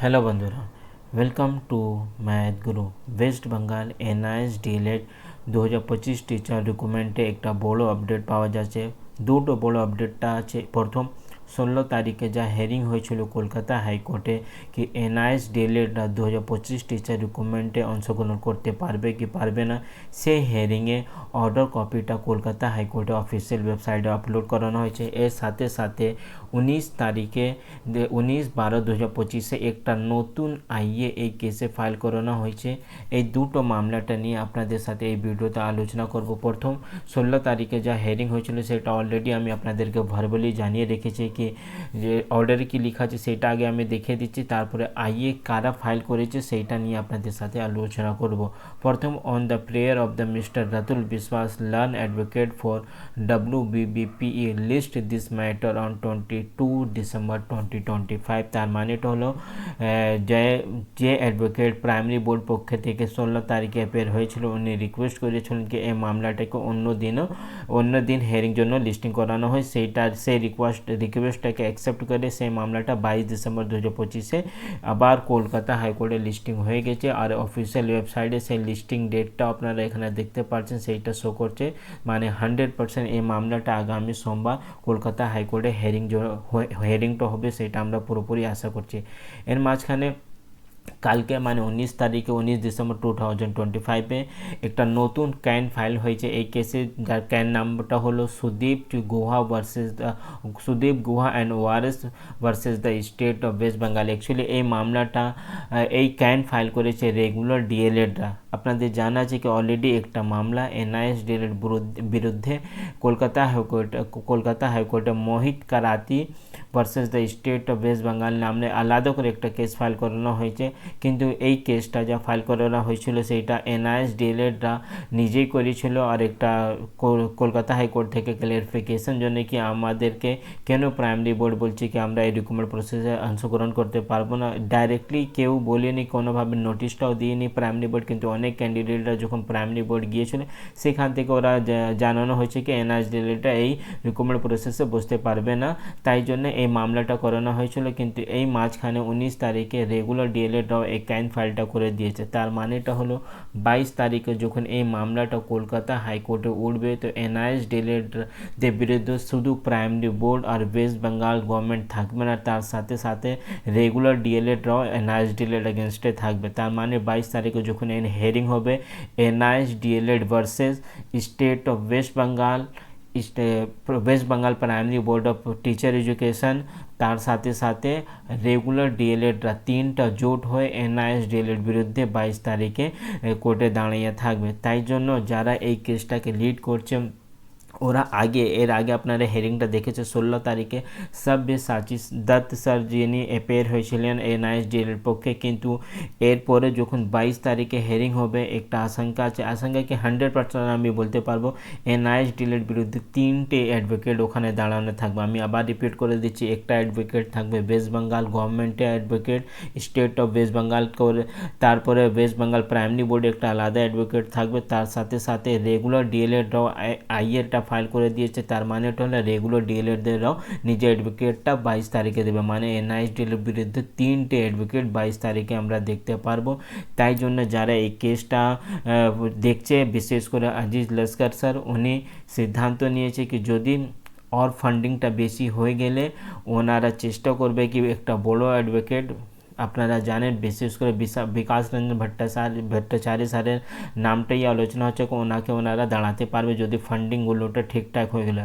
Hello বন্ধুরা, welcome to math Guru. West Bengal NIS DElEd 2025 teacher রিক্রুটমেন্টে একটা বড় আপডেট পাওয়া যাচ্ছে। দুটো বড় আপডেটটা আছে। প্রথম 16 তারিখে যা হেয়ারিং হয়েছিল কলকাতা হাইকোর্টে কি এনআইএস ডিএলএডরা 2025 টিচার রিক্রুটমেন্টে অংশগ্রহণ করতে পারবে কি পারবে না, সেই হেয়ারিংয়ে অর্ডার কপিটা কলকাতা হাইকোর্টে অফিসিয়াল ওয়েবসাইটে আপলোড করানো হয়েছে। এর সাথে সাথে 19 তারিখে 19/12/2025 একটা নতুন আইএ এই কেসে ফাইল করানো হয়েছে। এই দুটো মামলাটা নিয়ে আপনাদের সাথে এই ভিডিওতে আলোচনা করব। প্রথম 16 তারিখে যা হেয়ারিং হয়েছিল সেটা অলরেডি আমি আপনাদেরকে ভার্বালি জানিয়ে রেখেছি কি যে অর্ডারে কি লেখা আছে সেটা আগে আমি দেখিয়ে দিচ্ছি, তারপরে আইএ কারা ফাইল করেছে সেইটা নিয়ে আপনাদের সাথে আলোচনা করব। প্রথম, on the prayer of the mister Ratul Biswas learn advocate for WBBPE list this matter on 22 December 2025। তার মানেটা হলো যে অ্যাডভোকেট প্রাইমারি বোর্ড পক্ষ থেকে 16 তারিখে অ্যাপেয়ার হয়েছিল, উনি রিকোয়েস্ট করেছিলেন কি এই মামলাটাকে অন্য দিন হেয়ারিং জন্য লিস্টিং করানো হয়। সেই রিকোয়েস্টটাকে অ্যাকসেপ্ট করে সেই মামলাটা 22 ডিসেম্বর 2025 আবার কলকাতা হাইকোর্টে লিস্টিং হয়ে গেছে। আর অফিসিয়াল ওয়েবসাইটে সেই লিস্টিং ডেটটা আপনারা এখানে দেখতে পাচ্ছেন, সেইটা শো করছে। মানে 100% এই মামলাটা আগামী সোমবার কলকাতা হাইকোর্টে হেয়ারিংটা হবে, সেটা আমরা পুরোপুরি আশা করছি। এর মাঝখানে কালকে মানে 19 তারিখে 19 ডিসেম্বর 2025-এ একটা নতুন ক্যান ফাইল হয়েছে এই কেসে, যার ক্যান নাম্বারটা হলো সুদীপ গুহা and Wares versus the state of West Bengal. Actually এই মামলাটা এই ক্যান ফাইল করেছে রেগুলার ডিএলএডরা। আপনাদের জানা আছে কি অলরেডি একটা মামলা এনআইএস ডিএলএড বিরুদ্ধে কলকাতা হাইকোর্টে Mohit Karati versus the state of West Bengal নামে আলাদা করে একটা কেস ফাইল করানো হয়েছে। কিন্তু এই কেসটা যা ফাইল করানো হয়েছিল সেইটা এনআইএস ডিএলএডরা নিজেই করেছিল। আর একটা কলকাতা হাইকোর্ট থেকে ক্লিয়ারিফিকেশন জন্য কি আমাদেরকে কেন প্রাইমারি বোর্ড বলছে কি আমরা এই রিক্রুটমেন্ট প্রসেসে অংশগ্রহণ করতে পারবো না, ডাইরেক্টলি কেউ বলেনি, কোনোভাবে নোটিশটাও দিয়েনি প্রাইমারি বোর্ড। কিন্তু অনেক ক্যান্ডিডেটরা যখন প্রাইমারি বোর্ড গিয়েছিল সেখান থেকে ওরা জানানো হয়েছে কি এনআইএস ডিএলএডটা এই রিক্রুটমেন্ট প্রসেসে বসতে পারবে না, তাই জন্য এই মামলাটা করানো হয়েছিল। কিন্তু এই মাঝখানে 19 তারিখে রেগুলার ডিএলএডরাও এই ক্যান ফাইলটা করে দিয়েছে। তার মানেটা হলো 22 তারিখে যখন এই মামলাটা কলকাতা হাইকোর্টে উঠবে, তো এনআইএস ডিএলএডদের বিরুদ্ধে শুধু প্রাইমারি বোর্ড আর ওয়েস্ট বেঙ্গল গভর্নমেন্ট থাকবে না, তার সাথে সাথে রেগুলার ডিএলএডরাও এনআইএস ডিএলএড এগেনস্টে থাকবে। তার মানে 22 তারিখে যখন হেয়ারিং হবে NIS DElEd versus state of West Bengal primary board of teacher education, তার সাথে সাথে রেগুলার ডিএলএডরা তিনটা জোট হয়ে এনআইএস ডিএলএড বিরুদ্ধে 22 তারিখে কোর্টে দাঁড়িয়ে থাকবে। তাই জন্য যারা এই কেসটাকে লিড করছে ওরা এর আগে আপনারা হেয়ারিংটা দেখেছে 16 তারিখে সব্যসাচী দত্ত স্যার যিনি অ্যাপিয়ার হয়েছিলেন এনআইএস ডিএলএড পক্ষে। কিন্তু এরপরে যখন 22 তারিখে হেয়ারিং হবে একটা আশঙ্কা আছে, আশঙ্কা কি 100% আমি বলতে পারবো এনআইএস ডিএলএড বিরুদ্ধে তিনটে অ্যাডভোকেট ওখানে দাঁড়ানো থাকবে। আমি আবার রিপিট করে দিচ্ছি, একটা অ্যাডভোকেট থাকবে ওয়েস্ট বেঙ্গল গভর্নমেন্টের advocate state of West Bengal করে, তারপরে ওয়েস্ট বেঙ্গল প্রাইমারি বোর্ডে একটা আলাদা অ্যাডভোকেট থাকবে, তার সাথে সাথে রেগুলার ডিএলএডরাও আইএরটা ফাইল করে দিয়েছে। তার মানে এটা হলো রেগুলার ডিএলএডদেরও নিজের অ্যাডভোকেটটা 22 তারিখে দেবে। মানে এনআইএস ডিএলএড বিরুদ্ধে তিনটে অ্যাডভোকেট 22 তারিখে আমরা দেখতে পারবো। তাই জন্য যারা এই কেসটা দেখছে, বিশেষ করে আজিজ লস্কর স্যার, উনি সিদ্ধান্ত নিয়েছে কি যদি और ফান্ডিংটা বেশি হয়ে গেলে ওনারা চেষ্টা করবে কি একটা বড় অ্যাডভোকেট, আপনারা জানেন বিশেষ করে বিকাশ রঞ্জন ভট্টাচার্য স্যারের নামটাই আলোচনা হচ্ছে, ওনাকে ওনারা দাঁড়াতে পারবে যদি ফান্ডিংগুলোটা ঠিকঠাক হয়ে গেলে।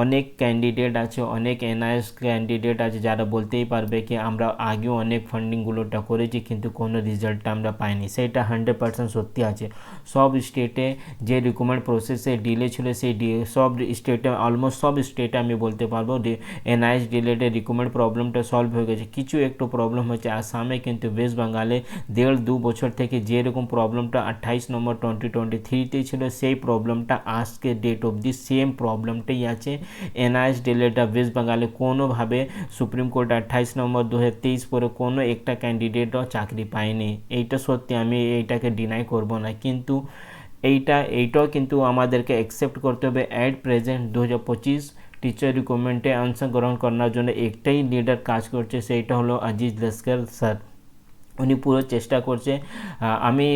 অনেক ক্যান্ডিডেট আছে, অনেক এনআইএস ক্যান্ডিডেট আছে যারা বলতেই পারবে কি আমরা আগেও অনেক ফান্ডিংগুলোটা করেছি কিন্তু কোনো রেজাল্টটা আমরা পাইনি, সেইটা 100% সত্যি আছে। সব স্টেটে যে রিক্রুটমেন্ট প্রসেসে ডিলে ছিল সেই সব স্টেটে অলমোস্ট সব স্টেটে আমি বলতে পারবো এনআইএস ডিলেটেড রিক্রুটমেন্ট প্রবলেমটা সলভ হয়ে গেছে। কিছু একটু প্রবলেম হচ্ছে আসামে, কিন্তু ওয়েস্ট বেঙ্গলে 1.5-2 বছর থেকে যেরকম প্রবলেমটা 28 নম্বর 2023-তে ছিল সেই প্রবলেমটা আজকে ডেট অবধি সেম প্রবলেমটাই আছে। এনআইএস ডিলেটা ওয়েস্ট বেঙ্গলে কোনোভাবে সুপ্রিম কোর্ট 28 নম্বর 2023 পরে কোনো একটা ক্যান্ডিডেটও চাকরি পায়নি, এইটা সত্যি, আমি এইটাকে ডিনাই করব না। কিন্তু এইটাও কিন্তু আমাদেরকে অ্যাকসেপ্ট করতে হবে অ্যাট প্রেজেন্ট 2025 টিচার রিক্রুটমেন্টে অংশগ্রহণ করার জন্য একটাই লিডার কাজ করছে, সেইটা হলো আজিজ লস্কর স্যার। উনি পুরো চেষ্টা করছে। আমি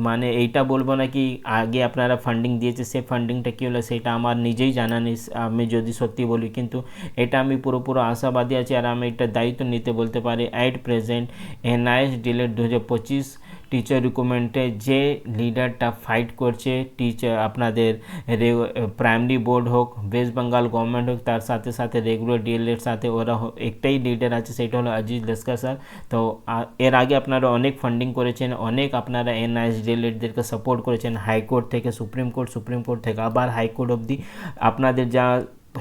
মানে এইটা বলবো না কি আগে আপনারা ফান্ডিং দিয়েছে, সে ফান্ডিংটা কী হলো সেটা আমার নিজেই জানা নেই আমি যদি সত্যি বলি, কিন্তু এটা আমি পুরো আশাবাদী আছি আর আমি এটা দায়িত্ব নিতে বলতে পারি। At present NIS DElEd 2025 teacher রিক্রুটমেন্টে যে লিডারটা ফাইট করছে, টিচার আপনাদের প্রাইমারি বোর্ড হোক, ওয়েস্ট বেঙ্গল গভর্নমেন্ট হোক, তার সাথে সাথে রেগুলার ডিএলএড সাথে ওরা একটাই লিডার আছে, সেটা হলো আজিজ লস্কর স্যার। তো এর আগে আপনারা অনেক ফান্ডিং করেছেন, অনেক আপনারা এনআইএস ডিএলএডদেরকে সাপোর্ট করেছেন, হাইকোর্ট থেকে সুপ্রিম কোর্ট থেকে আবার হাইকোর্ট অবধি আপনাদের যা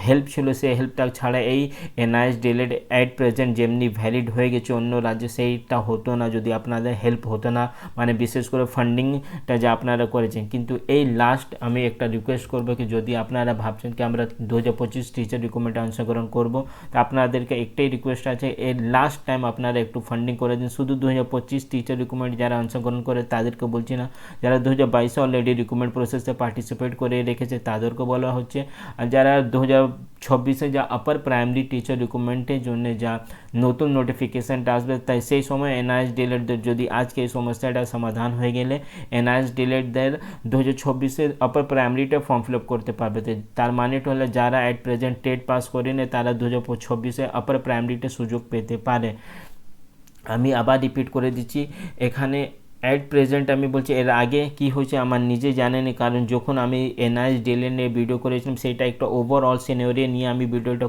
হেল্প ছিল সেই হেল্পটা ছাড়া এই এনআইএস ডিএলএড অ্যাট প্রেজেন্ট যেমনি ভ্যালিড হয়ে গেছে অন্য রাজ্যে, সেইটা হতো না যদি আপনাদের হেল্প হতো না, মানে বিশেষ করে ফান্ডিংটা যা আপনারা করেছেন। কিন্তু এই লাস্ট আমি একটা রিকোয়েস্ট করবো কি যদি আপনারা ভাবছেন কি আমরা 2025 টিচার রিক্রুটমেন্টে অংশগ্রহণ করব, তো আপনাদেরকে একটাই রিকোয়েস্ট আছে, এই লাস্ট টাইম আপনারা একটু ফান্ডিং করে দিন। শুধু 2025 টিচার রিক্রুটমেন্ট যারা অংশগ্রহণ করে তাদেরকে বলছি না, যারা 2022 অলরেডি রিক্রুটমেন্ট প্রসেসে পার্টিসিপেট করে রেখেছে তাদেরকে বলা হচ্ছে। আর যারা 2026 যা আপার প্রাইমারি টিচার রিক্রুটমেন্টের জন্য যা নতুন নোটিফিকেশানটা আসবে, তাই সেই সময় এনআইএস ডিএলএডদের যদি আজকে এই সমস্যাটা সমাধান হয়ে গেলে এনআইএস ডিএলএডদের 2026 আপার প্রাইমারিটা ফর্ম ফিল আপ করতে পারবে। তার মানেটা হলো যারা অ্যাট প্রেজেন্ট টেট পাস করেনি তারা 2026 আপার প্রাইমারিতে সুযোগ পেতে পারে। আমি আবার রিপিট করে দিচ্ছি, এখানে অ্যাট প্রেজেন্ট আমি বলছি, এর আগে কি হয়েছে আমার নিজে জানেনি, কারণ যখন আমি এনআইএস ডিএলএড নিয়ে ভিডিও করেছিলাম সেটা একটা ওভারঅল সিনারিও নিয়ে আমি ভিডিওটা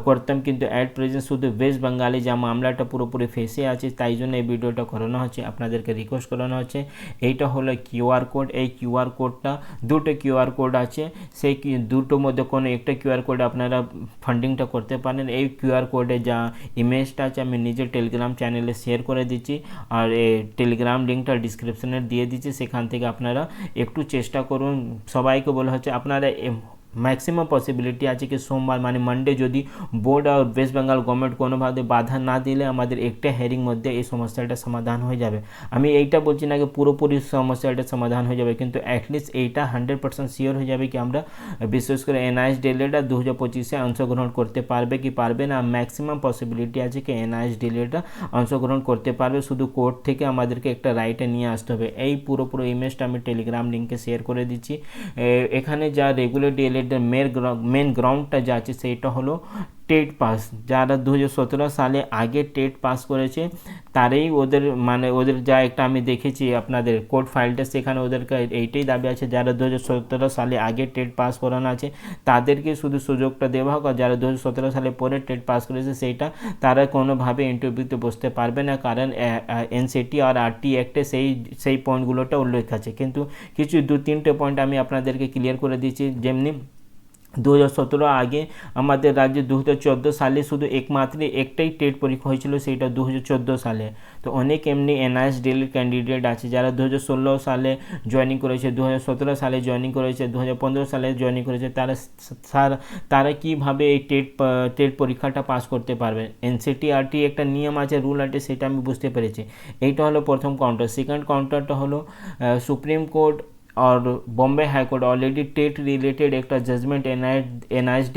করতাম, কিন্তু অ্যাট প্রেজেন্ট শুধু ওয়েস্ট বেঙ্গলে যা মামলাটা পুরোপুরি ফেসে আছে তাই জন্য এই ভিডিওটা করানো হচ্ছে, আপনাদেরকে রিকোয়েস্ট করানো হচ্ছে। এইটা হলো কিউআর কোড, এই কিউআর কোডটা দুটো কিউআর কোড আছে, সেই দুটোর মধ্যে কোনো একটা কিউআর কোডে আপনারা ফান্ডিংটা করতে পারেন। এই কিউআর কোডে যা ইমেজটা আছে আমি নিজের টেলিগ্রাম চ্যানেলে শেয়ার করে দিচ্ছি, আর এই টেলিগ্রাম লিঙ্কটা ডিসক্রিপশনে দিয়ে দিচ্ছি, সেখান থেকে আপনারা একটু চেষ্টা করুন। সবাইকে বলা হচ্ছে আপনারা ম্যাক্সিমাম পসিবিলিটি আছে কি সোমবার মানে মানডে যদি বোর্ড আর ওয়েস্ট বেঙ্গল গভর্নমেন্ট কোনোভাবে বাধা না দিলে আমাদের একটা হেয়ারিং মধ্যে এই সমস্যাটা সমাধান হয়ে যাবে। আমি এইটা বলছি না কি পুরোপুরি সমস্যাটা সমাধান হয়ে যাবে, কিন্তু অ্যাটলিস্ট এইটা 100% শিওর হয়ে যাবে কি আমরা বিশেষ করে এনআইএস ডিএলএডটা 2025 অংশগ্রহণ করতে পারবে কি পারবে না। ম্যাক্সিমাম পসিবিলিটি আছে কি এনআইএস ডিএলএডটা অংশগ্রহণ করতে পারবে, শুধু কোর্ট থেকে আমাদেরকে একটা রাইটে নিয়ে আসতে হবে। এই পুরো ইমেজটা আমি টেলিগ্রাম লিঙ্কে শেয়ার করে দিচ্ছি। এখানে যা রেগুলার ডিএলএড মেন গ্রাউন্ডটা যা আছে সেইটা হলো টেট পাস, যারা 2017 সালে আগে টেট পাস করেছে তারাই ওদের মানে ওদের যা একটা আমি দেখেছি আপনাদের কোর্ট ফাইলটা, সেখানে ওদেরকে এইটাই দাবি আছে যারা 2017 সালে আগে টেট পাস করানো আছে তাদেরকে শুধু সুযোগটা দেওয়া হোক, আর যারা 2017 সালে পরে টেট পাস করেছে সেইটা তারা কোনোভাবে ইন্টারভিউতে বসতে পারবে না, কারণ এনসিটি আর আরটি অ্যাক্টে সেই পয়েন্টগুলোটা উল্লেখ আছে। কিন্তু কিছু 2-3টে পয়েন্ট আমি আপনাদেরকে ক্লিয়ার করে দিচ্ছি। যেমনি 2017 আগে আমাদের রাজ্যে 2014 সালে শুধু একমাত্র একটাই টেট পরীক্ষা হয়েছিল, সেইটা 2014 সালে। তো অনেক এমনি এনআইএস ডিএলএড ক্যান্ডিডেট আছে যারা 2016 সালে জয়েনিং করেছে, 2017 সালে জয়েনিং করেছে, 2015 সালে জয়েনিং করেছে, তারা কীভাবে এই টেট পরীক্ষাটা পাস করতে পারবে। এনসিটিআরটি একটা নিয়ম আছে, রুল আছে, সেটা আমি বুঝতে পেরেছি। এইটা হলো প্রথম কাউন্টার। সেকেন্ড কাউন্টারটা হলো সুপ্রিম কোর্ট और Bombay high court already TET related একটা জাজমেন্ট এনআইএস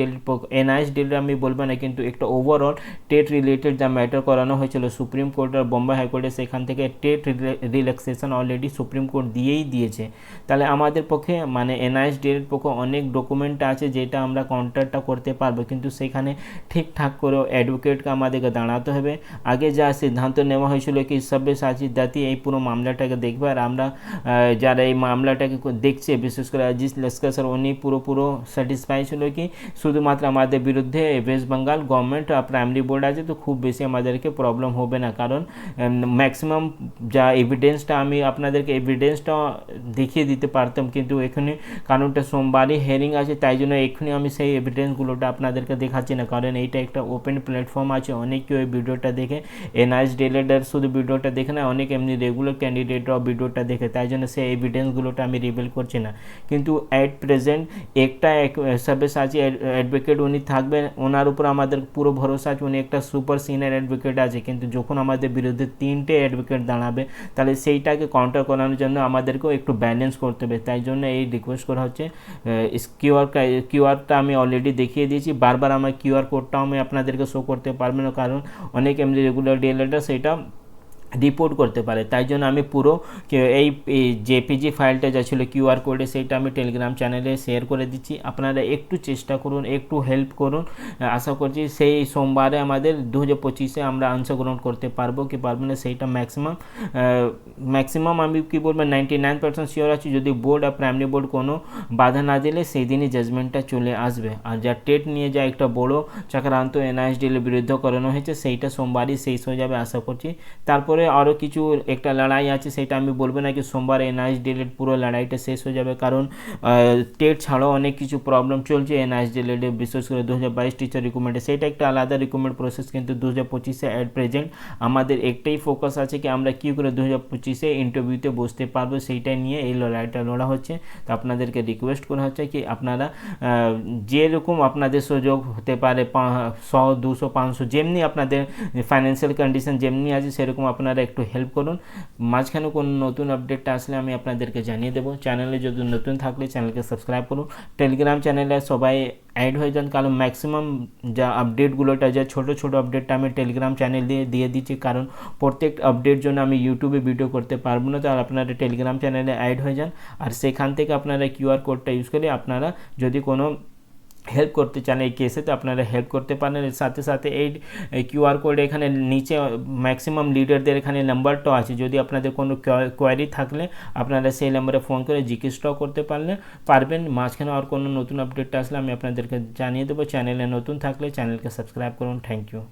ডিএলএড আমি বলবো না, কিন্তু একটা ওভারঅল টেট রিলেটেড যা ম্যাটার করানো হয়েছিল সুপ্রিম কোর্ট আর বম্বে হাইকোর্টে, সেখান থেকে TET relaxation already supreme court দিয়েছে। তাহলে আমাদের পক্ষে মানে এনআইএস ডিএলএড পক্ষে অনেক ডকুমেন্ট আছে যেটা আমরা কাউন্টারটা করতে পারবো, কিন্তু সেখানে ঠিকঠাক করে অ্যাডভোকেটকে আমাদেরকে দাঁড়াতে হবে। আগে যা সিদ্ধান্ত নেওয়া হয়েছিল কি সব্যসাচী দাতি এই পুরো মামলাটাকে দেখবে, আর আমরা যারা এই মামলাটা দেখছে বিশেষ করে আজিজ লস্কর স্যার উনি পুরো স্যাটিসফাই ছিল কি শুধুমাত্র আমাদের বিরুদ্ধে West Bengal government primary board আছে, তো খুব বেশি আমাদেরকে প্রবলেম হবে না, কারণ ম্যাক্সিমাম যা এভিডেন্সটা আমি আপনাদেরকে এভিডেন্সটা দেখিয়ে দিতে পারতাম, কিন্তু এখানে কারণটা সোমবারই হিয়ারিং আছে তাই জন্য এখানে আমি সেই এভিডেন্সগুলোটা আপনাদেরকে দেখাচ্ছি না, কারণ এইটা একটা ওপেন প্ল্যাটফর্ম আছে, অনেক কেউ এই ভিডিওটা দেখে এনআইএস ডিএলএড শুধু ভিডিওটা দেখে না, অনেক এমনি রেগুলার ক্যান্ডিডেটরাও ভিডিওটা দেখে, তাই জন্য সেই এভিডেন্সগুলোটা আমি রিভিল করছি না। কিন্তু অ্যাট প্রেজেন্ট একটা সব্যসাচী অ্যাডভোকেট উনি থাকবেন, ওনার উপর আমাদের পুরো ভরসা আছে, উনি একটা সুপার সিনিয়র অ্যাডভোকেট আছে, কিন্তু যখন আমাদের বিরুদ্ধে 3টে অ্যাডভোকেট দাঁড়াবে তাহলে সেইটাকে কাউন্টার করানোর জন্য আমাদেরকেও একটু ব্যালেন্স করতে হবে, তাই জন্য এই রিকোয়েস্ট করা হচ্ছে। কিউআরটা আমি অলরেডি দেখিয়ে দিয়েছি, বারবার আমার কিউআর কোডটাও আমি আপনাদেরকে শো করতে পারবো না, কারণ অনেক এমনি রেগুলার ডিএলএডটা সেইটা রিপোর্ট করতে পারে। তাই জন্য আমি পুরো এই জেপিজি ফাইলটা যা ছিল কিউআর কোডে সেইটা আমি টেলিগ্রাম চ্যানেলে শেয়ার করে দিচ্ছি। আপনারা একটু চেষ্টা করুন, একটু হেল্প করুন। আশা করছি সেই সোমবারে আমাদের 2025-এ আমরা অংশগ্রহণ করতে পারবো কি পারবো না সেইটা ম্যাক্সিমাম আমি কি বলবো 99% শিওর আছি। যদি বোর্ড আর প্রাইমারি বোর্ড কোনো বাধা না দিলে সেই দিনই জাজমেন্টটা চলে আসবে। আর যা টেট নিয়ে যা একটা বড় চক্রান্ত এনআইএসডিএল বিরুদ্ধে করানো হয়েছে সেইটা সোমবারই শেষ হয়ে যাবে আশা করছি। তারপরে আরও কিছু একটা লড়াই আছে, সেটা আমি বলবো না কি সোমবার এনআইএসডিএল পুরো লড়াইটা শেষ হয়ে যাবে, কারণ টেট ছাড়াও অনেক কিছু প্রবলেম চলছে এনআইএসডিএল বিশেষ করে 2022 টিচার রিক্রুটমেন্টে। সেইটা একটা আলাদা রিক্রুটমেন্ট প্রসেস, কিন্তু 2025-এ অ্যাট প্রেজেন্ট আমাদের একটাই ফোকাস আছে কি আমরা কী করে 2025-এ ইন্টারভিউতে বসতে পারবো, সেইটাই নিয়ে এই লড়াইটা লড়া হচ্ছে। তো আপনাদেরকে রিকোয়েস্ট করা হচ্ছে কি আপনারা যেরকম আপনাদের সুযোগ হতে পারে 100, 200, 500 যেমনি আপনাদের ফাইন্যান্সিয়াল কন্ডিশন যেমনি আছে সেরকম আপনারা একটু হেল্প করুন। মাঝখানে কোনো নতুন আপডেটটা আসলে আমি আপনাদেরকে জানিয়ে দেবো। চ্যানেলে যদি নতুন থাকলে চ্যানেলকে সাবস্ক্রাইব করুন। টেলিগ্রাম চ্যানেলে সবাই অ্যাড হয়ে যান, কারণ ম্যাক্সিমাম যা আপডেটগুলোটা যা ছোটো ছোটো আপডেটটা আমি টেলিগ্রাম চ্যানেল দিয়ে দিচ্ছি, কারণ প্রত্যেক আপডেট জন্য আমি ইউটিউবে ভিডিও করতে পারবো না। তো আপনারা টেলিগ্রাম চ্যানেলে অ্যাড হয়ে যান, আর সেখান থেকে আপনারা কিউআর কোডটা ইউজ করে আপনারা যদি কোনো হেল্প করতে চান এই কেসে তো আপনারা হেল্প করতে পারেন। এর সাথে সাথে এই কিউআর কোড এখানে নিচে ম্যাক্সিমাম লিডারদের এখানে নাম্বারটাও আছে, যদি আপনাদের কোনো কোয়ারি থাকলে আপনারা সেই নাম্বারে ফোন করে জিজ্ঞেসটাও করতে পারবেন। মাঝখানে আর কোনো নতুন আপডেটটা আসলে আমি আপনাদেরকে জানিয়ে দেবো। চ্যানেলে নতুন থাকলে চ্যানেলকে সাবস্ক্রাইব করুন। Thank you.